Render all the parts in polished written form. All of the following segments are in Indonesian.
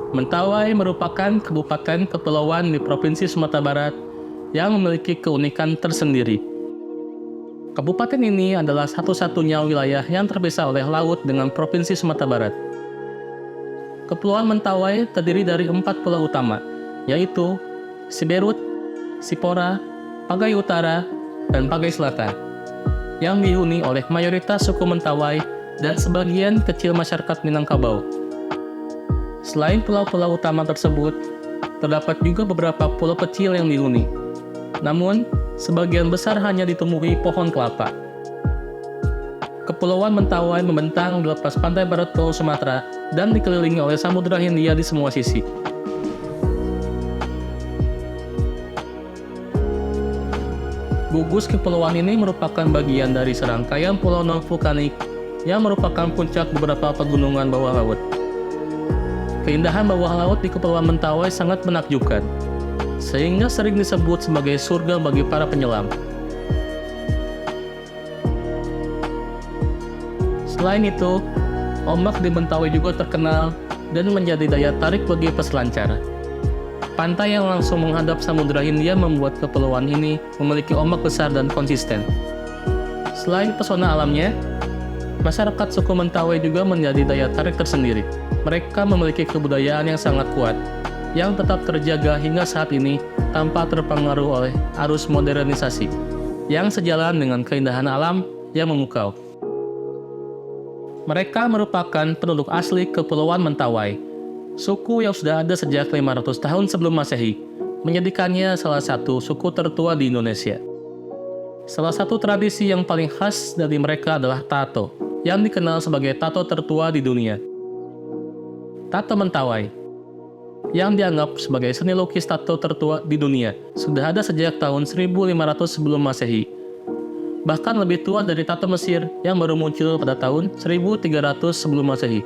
Mentawai merupakan kabupaten kepulauan di Provinsi Sumatera Barat yang memiliki keunikan tersendiri. Kabupaten ini adalah satu-satunya wilayah yang terpisah oleh laut dengan Provinsi Sumatera Barat. Kepulauan Mentawai terdiri dari 4 pulau utama, yaitu Siberut, Sipora, Pagai Utara, dan Pagai Selatan, yang dihuni oleh mayoritas suku Mentawai dan sebagian kecil masyarakat Minangkabau. Selain pulau-pulau utama tersebut, terdapat juga beberapa pulau kecil yang dihuni. Namun, sebagian besar hanya ditumbuhi pohon kelapa. Kepulauan Mentawai membentang di lepas pantai barat Pulau Sumatera dan dikelilingi oleh Samudra Hindia di semua sisi. Gugus kepulauan ini merupakan bagian dari serangkaian pulau non-vulkanik yang merupakan puncak beberapa pegunungan bawah laut. Keindahan bawah laut di Kepulauan Mentawai sangat menakjubkan, sehingga sering disebut sebagai surga bagi para penyelam. Selain itu, ombak di Mentawai juga terkenal dan menjadi daya tarik bagi peselancar. Pantai yang langsung menghadap Samudra Hindia membuat kepulauan ini memiliki ombak besar dan konsisten. Selain pesona alamnya, masyarakat suku Mentawai juga menjadi daya tarik tersendiri. Mereka memiliki kebudayaan yang sangat kuat, yang tetap terjaga hingga saat ini tanpa terpengaruh oleh arus modernisasi, yang sejalan dengan keindahan alam yang memukau. Mereka merupakan penduduk asli Kepulauan Mentawai, suku yang sudah ada sejak 500 tahun sebelum Masehi, menjadikannya salah satu suku tertua di Indonesia. Salah satu tradisi yang paling khas dari mereka adalah tato, yang dikenal sebagai tato tertua di dunia. Tato Mentawai, yang dianggap sebagai seni lukis tato tertua di dunia, sudah ada sejak tahun 1500 sebelum Masehi. Bahkan lebih tua dari tato Mesir yang baru muncul pada tahun 1300 sebelum Masehi.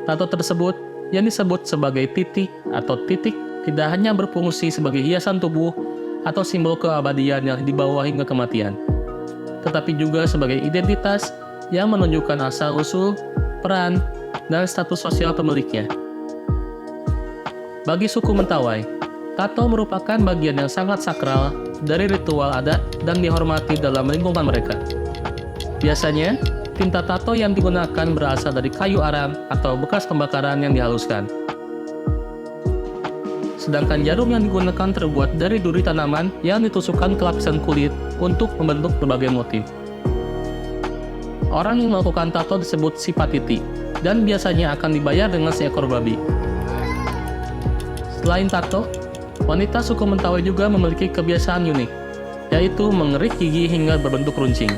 Tato tersebut yang disebut sebagai titik atau titik tidak hanya berfungsi sebagai hiasan tubuh atau simbol keabadian yang dibawa hingga kematian, tetapi juga sebagai identitas yang menunjukkan asal-usul, peran, dan status sosial pemiliknya. Bagi suku Mentawai, tato merupakan bagian yang sangat sakral dari ritual adat dan dihormati dalam lingkungan mereka. Biasanya, tinta tato yang digunakan berasal dari kayu arang atau bekas pembakaran yang dihaluskan. Sedangkan jarum yang digunakan terbuat dari duri tanaman yang ditusukkan ke lapisan kulit untuk membentuk berbagai motif. Orang yang melakukan tato disebut sipatiti, dan biasanya akan dibayar dengan seekor babi. Selain tato, wanita suku Mentawai juga memiliki kebiasaan unik, yaitu mengerik gigi hingga berbentuk runcing.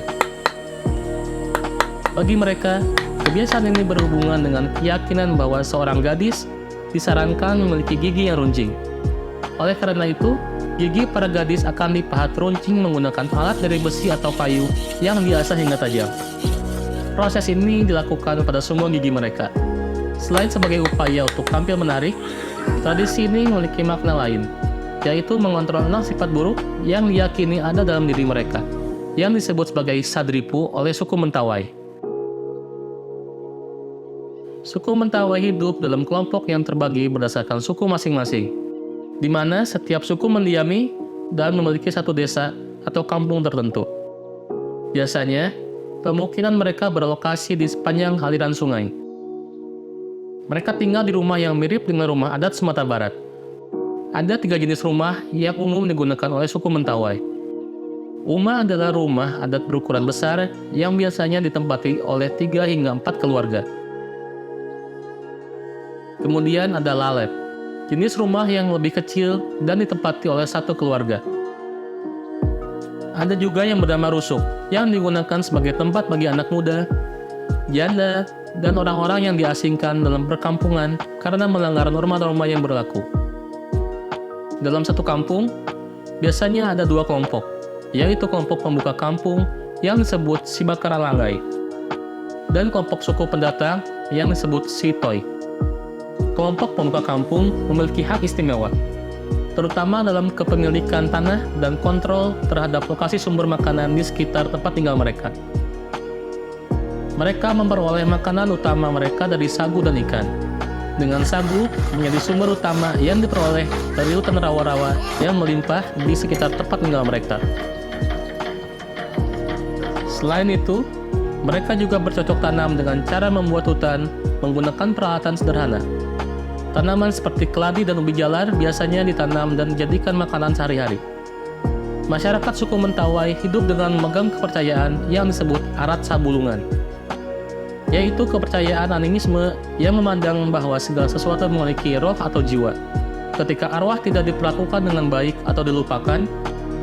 Bagi mereka, kebiasaan ini berhubungan dengan keyakinan bahwa seorang gadis disarankan memiliki gigi yang runcing. Oleh karena itu, gigi para gadis akan dipahat runcing menggunakan alat dari besi atau kayu yang diasah hingga tajam. Proses ini dilakukan pada semua gigi mereka. Selain sebagai upaya untuk tampil menarik, tradisi ini memiliki makna lain, yaitu mengontrol 6 sifat buruk yang diyakini ada dalam diri mereka, yang disebut sebagai sadripu oleh suku Mentawai. Suku Mentawai hidup dalam kelompok yang terbagi berdasarkan suku masing-masing, di mana setiap suku mendiami dan memiliki satu desa atau kampung tertentu. Biasanya, pemukiman mereka berlokasi di sepanjang aliran sungai. Mereka tinggal di rumah yang mirip dengan rumah adat Sumatera Barat. Ada 3 jenis rumah yang umum digunakan oleh suku Mentawai. Uma adalah rumah adat berukuran besar yang biasanya ditempati oleh 3 hingga 4 keluarga. Kemudian ada lalep, jenis rumah yang lebih kecil dan ditempati oleh 1 keluarga. Ada juga yang bernama rusuk, yang digunakan sebagai tempat bagi anak muda, janda, dan orang-orang yang diasingkan dalam perkampungan karena melanggar norma-norma yang berlaku. Dalam satu kampung, biasanya ada 2 kelompok, yaitu kelompok pembuka kampung yang disebut Sibakarangalai, dan kelompok suku pendatang yang disebut Sitoi. Kelompok pembuka kampung memiliki hak istimewa, terutama dalam kepemilikan tanah dan kontrol terhadap lokasi sumber makanan di sekitar tempat tinggal mereka. Mereka memperoleh makanan utama mereka dari sagu dan ikan. dengan sagu menjadi sumber utama yang diperoleh dari hutan rawa-rawa yang melimpah di sekitar tempat tinggal mereka. Selain itu, mereka juga bercocok tanam dengan cara membuat hutan menggunakan peralatan sederhana. Tanaman seperti keladi dan ubi jalar biasanya ditanam dan dijadikan makanan sehari-hari. Masyarakat suku Mentawai hidup dengan memegang kepercayaan yang disebut arat sabulungan, yaitu kepercayaan animisme yang memandang bahwa segala sesuatu memiliki roh atau jiwa. Ketika arwah tidak diperlakukan dengan baik atau dilupakan,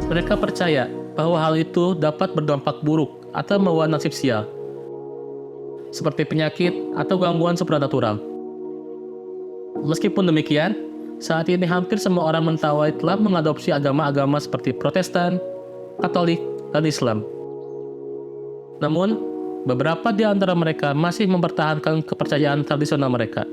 mereka percaya bahwa hal itu dapat berdampak buruk atau membawa nasib sial, seperti penyakit atau gangguan supranatural. Meskipun demikian, saat ini hampir semua orang Mentawai telah mengadopsi agama-agama seperti Protestan, Katolik, dan Islam. Namun, beberapa di antara mereka masih mempertahankan kepercayaan tradisional mereka.